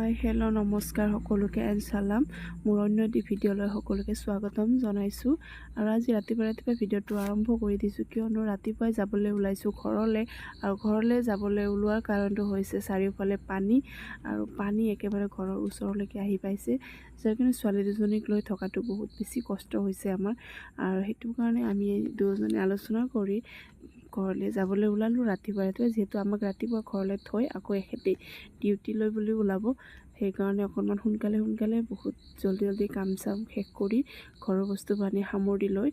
Hi hello' নমস্কাৰ সকলোকে and চালাম মোৰ অন্য এটি ভিডিঅ'লৈ সকলোকে স্বাগতম জনাইছোঁ। আৰু আজি ৰাতিপুৱা ভিডিঅ'টো আৰম্ভ কৰি দিছোঁ, কিয়নো ৰাতিপুৱাই যাবলৈ ওলাইছোঁ ঘৰলৈ। আৰু ঘৰলৈ যাবলৈ ওলোৱাৰ কাৰণটো হৈছে চাৰিওফালে পানী, আৰু পানী একেবাৰে ঘৰৰ ওচৰলৈকে আহি পাইছে, যাৰ কাৰণে ছোৱালী দুজনীক লৈ থকাটো বহুত বেছি কষ্ট হৈছে আমাৰ। আৰু সেইটো কাৰণে আমি দুজনে আলোচনা কৰি ঘৰলৈ যাবলৈ ওলালোঁ ৰাতিপুৱাই, যিহেতু আমাক ৰাতিপুৱা ঘৰলৈ থৈ আকৌ এখেতে ডিউটি লৈ বুলি ওলাব। সেইকাৰণে অকণমান সোনকালে বহুত জলদি কাম চাম শেষ কৰি ঘৰৰ বস্তু পানী সামৰি লৈ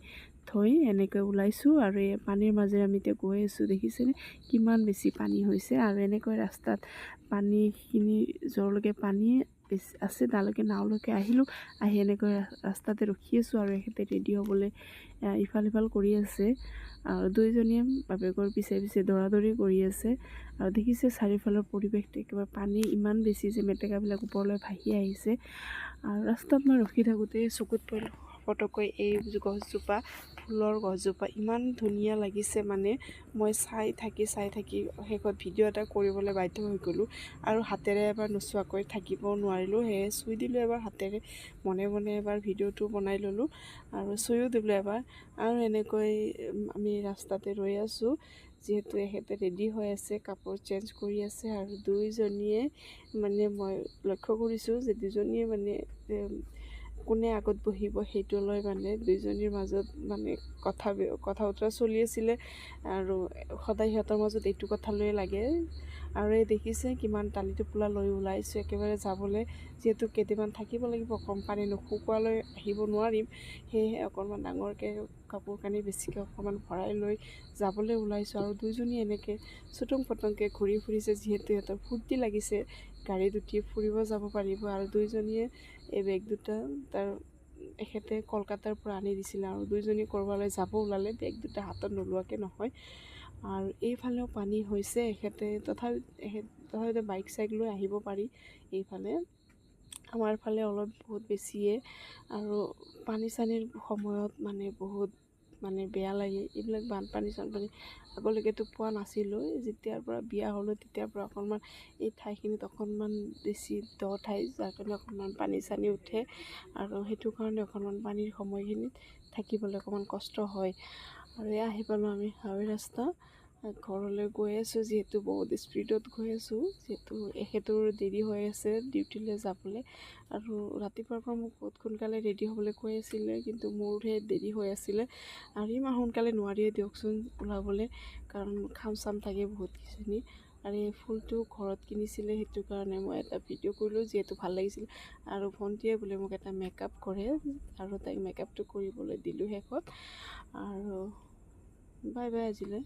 থৈ এনেকৈ ওলাইছোঁ। আৰু এই পানীৰ মাজেৰে আমি এতিয়া গৈ আছোঁ, দেখিছেনে কিমান বেছি পানী হৈছে। আৰু এনেকৈ ৰাস্তাত পানীখিনি য'ৰলৈকে পানী বেছি আছে তালৈকে নাওলৈকে আহিলোঁ। আহি এনেকৈ ৰাস্তাতে ৰখি আছোঁ, আৰু এখেতে ৰেডি হ'বলৈ ইফাল সিফাল কৰি আছে। আৰু দুইজনীয়ে বাপেকৰ পিছে দৌৰাদৌৰি কৰি আছে। আৰু দেখিছে চাৰিওফালৰ পৰিৱেশটো একেবাৰে পানী ইমান বেছি যে মেটেকাবিলাক ওপৰলৈ ভাহি আহিছে। আৰু ৰাস্তাত মই ৰখি থাকোঁতে চকুত পৰিল পটককৈ এই গছজোপা, ফুলৰ গছজোপা ইমান ধুনীয়া লাগিছে। মানে মই চাই থাকি শেষত ভিডিঅ' এটা কৰিবলৈ বাধ্য হৈ গ'লোঁ। আৰু হাতেৰে এবাৰ নোচোৱাকৈ থাকিব নোৱাৰিলোঁ, সেয়ে চুই দিলোঁ এবাৰ হাতেৰে, মনে এবাৰ ভিডিঅ'টো বনাই ল'লোঁ আৰু চুইও দিলোঁ এবাৰ। আৰু এনেকৈ আমি ৰাস্তাতে ৰৈ আছোঁ, যিহেতু এখেতে ৰেডি হৈ আছে, কাপোৰ চেঞ্জ কৰি আছে। আৰু দুইজনীয়ে মানে মই লক্ষ্য কৰিছোঁ যে দুজনীয়ে মানে কোনে আগত বহিব সেইটো লৈ মানে দুইজনীৰ মাজত মানে কথা বতৰা চলি আছিলে। আৰু সদায় সিহঁতৰ মাজত এইটো কথা লৈ লাগে। আৰু এই দেখিছে কিমান টালি টোপোলা লৈ ওলাইছোঁ একেবাৰে যাবলৈ, যিহেতু কেইদিনমান থাকিব লাগিব, কম পানী নুশুকোৱালৈ আহিব নোৱাৰিম। সেয়েহে অকণমান ডাঙৰকৈ কাপোৰ কানি বেছিকৈ অকণমান ভৰাই লৈ যাবলৈ ওলাইছোঁ। আৰু দুইজনী এনেকৈ চুটুং পটংকৈ ঘূৰি ফুৰিছে, যিহেতু সিহঁতৰ ফূৰ্তি লাগিছে, গাড়ীত উঠি ফুৰিব যাব পাৰিব। আৰু দুইজনীয়ে এই বেগ দুটা এখেতে কলকাতাৰ পৰা আনি দিছিলে, আৰু দুইজনী ক'ৰবালৈ যাব ওলালে বেগ দুটা হাতত নোলোৱাকৈ নহয়। আৰু এইফালেও পানী হৈছে, তথাপিতো বাইক চাইক লৈ আহিব পাৰি এইফালে। আমাৰ ফালে অলপ বহুত বেছিয়ে। আৰু পানী চানীৰ সময়ত মানে বহুত মানে বেয়া লাগে এইবিলাক বানপানী চানপানী। আগলৈকেতো পোৱা নাছিলোঁ, যেতিয়াৰ পৰা বিয়া হ'লোঁ তেতিয়াৰ পৰা অকণমান এই ঠাইখিনিত অকণমান বেছি দ ঠাই, যাৰ কাৰণে অকণমান পানী চানী উঠে। আৰু সেইটো কাৰণে অকণমান পানীৰ সময়খিনিত থাকিবলৈ অকণমান কষ্ট হয়। আৰু আহি পালোঁ আমি হাইৱে ৰাস্তা, ঘৰলৈ গৈ আছোঁ, যিহেতু বহুত স্পীডত গৈ আছোঁ, যিহেতু এখেতৰ দেৰি হৈ আছে ডিউটিলৈ যাবলৈ। আৰু ৰাতিপুৱাৰ পৰা মোক বহুত সোনকালে ৰেডি হ'বলৈ কৈ আছিলে, কিন্তু মোৰহে দেৰি হৈ আছিলে। আৰু ইমান সোনকালে নোৱাৰিয়ে দিয়কচোন ওলাবলৈ, কাৰণ কাম চাম থাকে বহুতখিনি। আৰু এই ফুলটো ঘৰত কিনিছিলে, সেইটো কাৰণে মই এটা ভিডিঅ' কৰিলোঁ, যিহেতু ভাল লাগিছিল। আৰু ভণ্টিয়ে বোলে মোক এটা মেকআপ কৰে, আৰু তাইক মেকআপটো কৰিবলৈ দিলোঁ শেষত। আৰু বাই আজিলৈ।